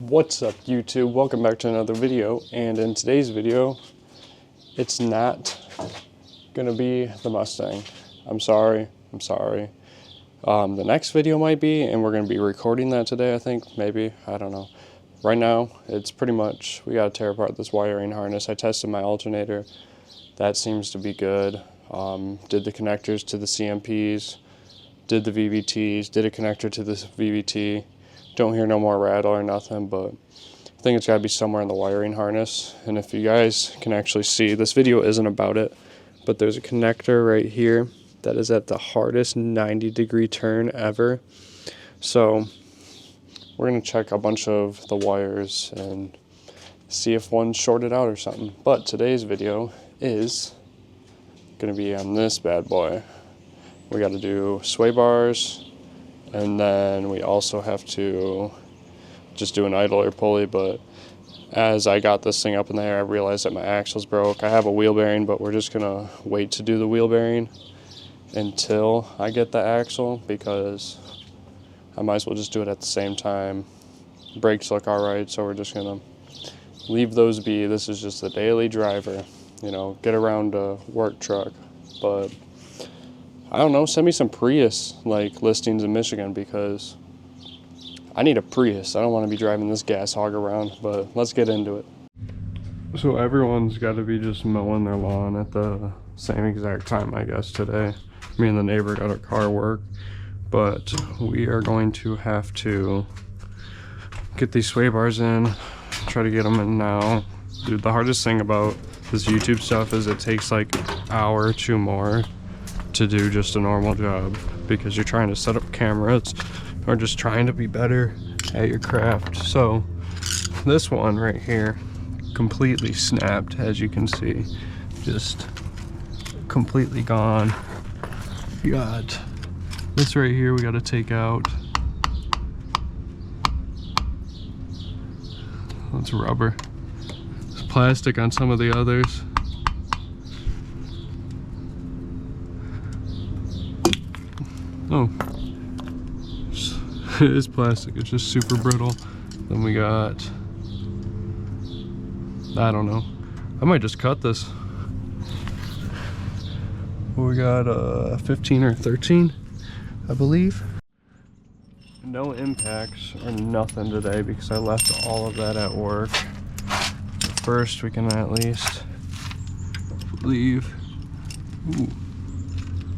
What's up, YouTube? Welcome back to another video, and in today's video it's not gonna be the Mustang. I'm sorry. The next video might be, and we're gonna be recording that today, I think. Maybe, I don't know. Right now it's pretty much, we gotta tear apart this wiring harness. I tested my alternator, that seems to be good. Did the connectors to the CMPs, did the VVTs, did a connector to this VVT. Don't hear no more rattle or nothing, but I think it's got to be somewhere in the wiring harness. And if you guys can actually see, this video isn't about it, but there's a connector right here that is at the hardest 90-degree turn ever. So we're going to check a bunch of the wires and see if one's shorted out or something. But today's video is going to be on this bad boy. We got to do sway bars, and then we also have to just do an idler pulley. But as I got this thing up in the air, I realized that my axle's broke. I have a wheel bearing, but we're just gonna wait to do the wheel bearing until I get the axle, because I might as well just do it at the same time. Brakes look all right, so we're just gonna leave those be. This is just a daily driver, you know, get around a work truck. But I don't know, send me some Prius like listings in Michigan, because I need a Prius. I don't want to be driving this gas hog around, but let's get into it. So everyone's got to be just mowing their lawn at the same exact time, I guess, today. Me and the neighbor got our car work, but we are going to have to get these sway bars in, try to get them in now. Dude, the hardest thing about this YouTube stuff is it takes like an hour or two more to do just a normal job, because you're trying to set up cameras or just trying to be better at your craft. So this one right here completely snapped, as you can see, just completely gone. We got this right here we got to take out. That's rubber. There's plastic on some of the others. Oh, it is plastic, it's just super brittle. Then we got, I don't know, I might just cut this. We got 15 or 13, I believe. No impacts or nothing today, because I left all of that at work. First, we can at least leave, ooh,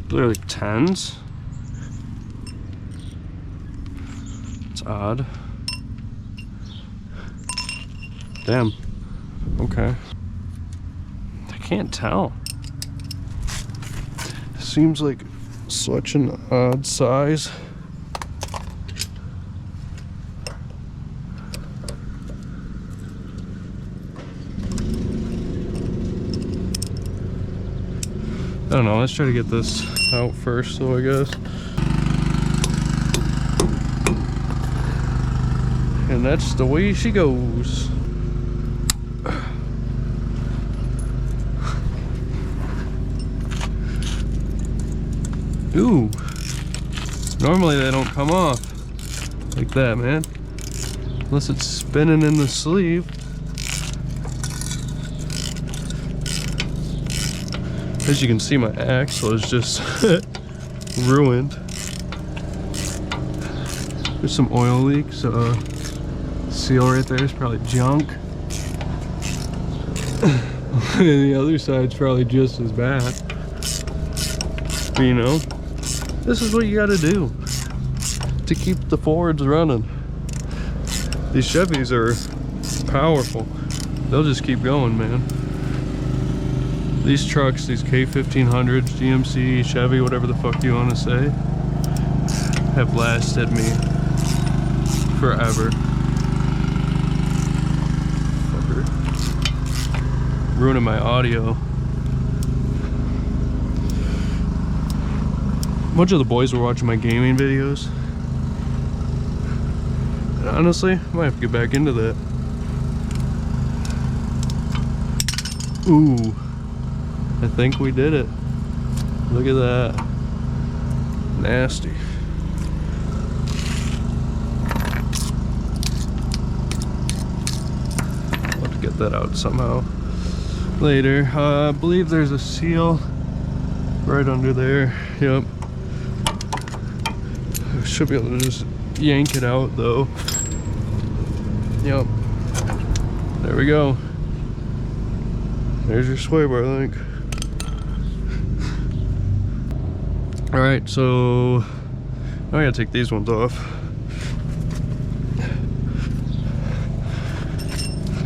literally 10s. Odd. Damn. Okay. I can't tell. Seems like such an odd size. I don't know. Let's try to get this out first, though, I guess. And that's the way she goes. Ooh. Normally they don't come off like that, man. Unless it's spinning in the sleeve. As you can see, my axle is just ruined. There's some oil leaks. Seal right there is probably junk. And the other side's probably just as bad. But, you know, this is what you gotta do to keep the Fords running. These Chevys are powerful. They'll just keep going, man. These trucks, these K1500s, GMC, Chevy, whatever the fuck you want to say, have lasted me forever. Ruining my audio. A bunch of the boys were watching my gaming videos. And honestly, I might have to get back into that. Ooh, I think we did it. Look at that. Nasty. get that out somehow later. I believe there's a seal right under there. Yep. I should be able to just yank it out though. Yep. There we go. There's your sway bar link. Alright, so now I gotta take these ones off.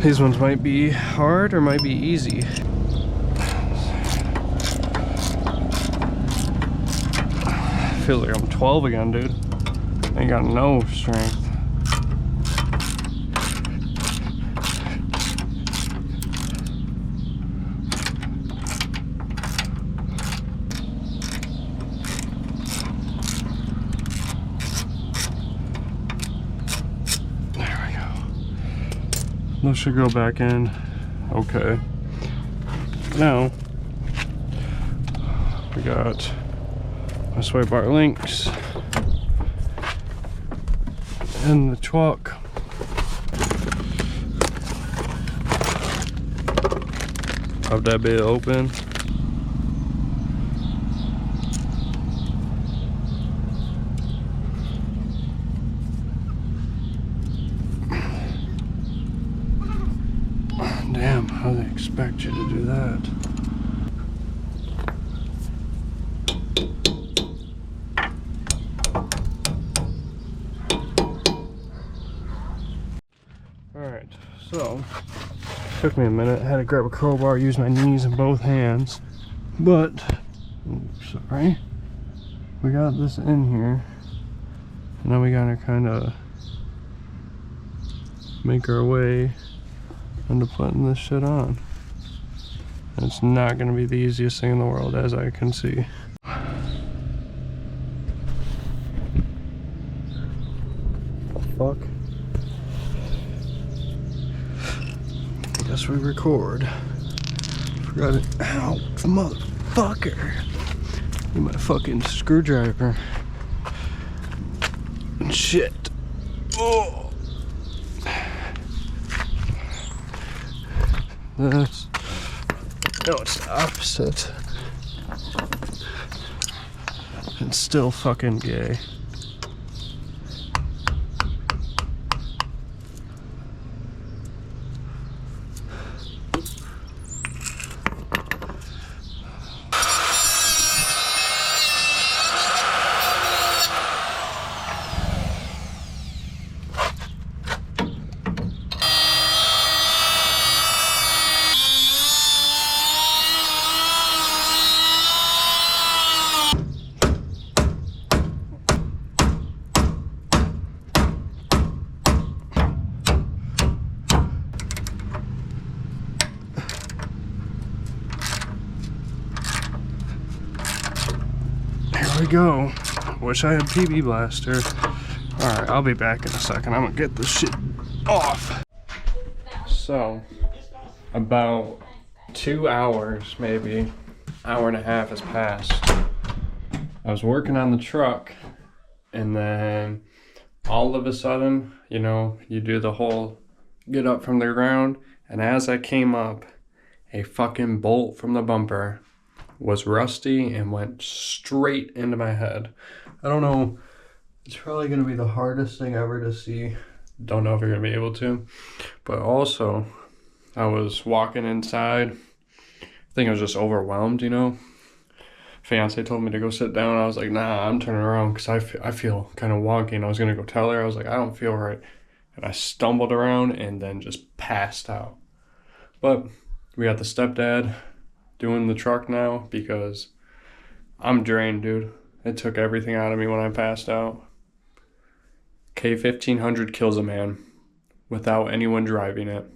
These ones might be hard or might be easy. Feels like I'm 12 again, dude. I ain't got no strength. Those should go back in. Okay. Now we got my sway bar links in the truck. Have that bit open. Damn, how they expect you to do that? Alright, so took me a minute. I had to grab a crowbar, use my knees and both hands. But sorry. We got this in here. Now we gotta kinda make our way into putting this shit on. It's not gonna be the easiest thing in the world, as I can see. Fuck. I guess we record. Forgot it. Ow, motherfucker. Need my fucking screwdriver. Shit. Oh. That's, no, it's the opposite. It's still fucking gay. There we go. Wish I had PB Blaster. Alright, I'll be back in a second. I'm gonna get this shit off. So, about 2 hours, maybe, hour and a half has passed. I was working on the truck, and then all of a sudden, you know, you do the whole get up from the ground, and as I came up, a fucking bolt from the bumper was rusty and went straight into my head. I don't know, it's probably gonna be the hardest thing ever to see. Don't know if you're gonna be able to, but also I was walking inside. I think I was just overwhelmed, you know. Fiance told me to go sit down. I was like, nah, I'm turning around because I feel kind of wonky, and I was gonna go tell her. I was like, I don't feel right, and I stumbled around and then just passed out. But we got the stepdad doing the truck now because I'm drained, dude. It took everything out of me when I passed out. K1500 kills a man without anyone driving it.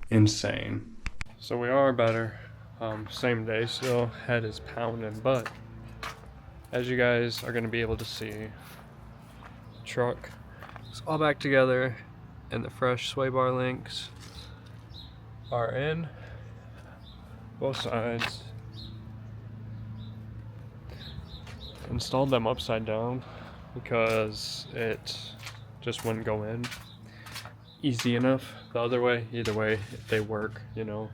Insane. So we are better. Same day still, head is pounding, but as you guys are gonna be able to see, the truck is all back together and the fresh sway bar links are in both sides. Installed them upside down because it just wouldn't go in. easy enough the other way. Either way, they work, you know.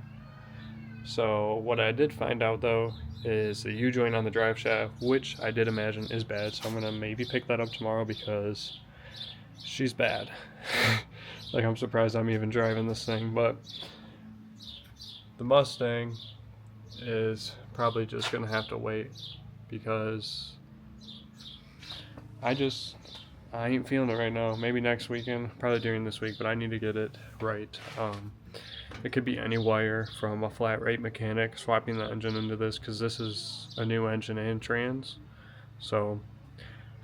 So what I did find out though is the U-joint on the drive shaft, which I did imagine is bad. So I'm gonna maybe pick that up tomorrow because she's bad. Like, I'm surprised I'm even driving this thing. But the Mustang is probably just gonna have to wait because I ain't feeling it right now. Maybe next weekend, probably during this week, but I need to get it right. It could be any wire from a flat rate mechanic swapping the engine into this, because this is a new engine and trans. So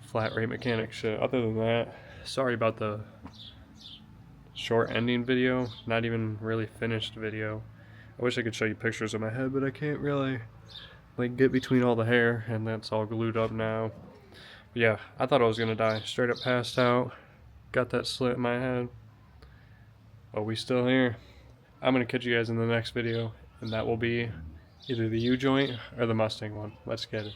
flat rate mechanic shit. Other than that, sorry about the short ending video, not even really finished video. I wish I could show you pictures of my head, but I can't really like get between all the hair, and that's all glued up now. But yeah, I thought I was gonna die. Straight up passed out, got that slit in my head, but we still here. I'm gonna catch you guys in the next video, and that will be either the U-joint or the Mustang one. Let's get it.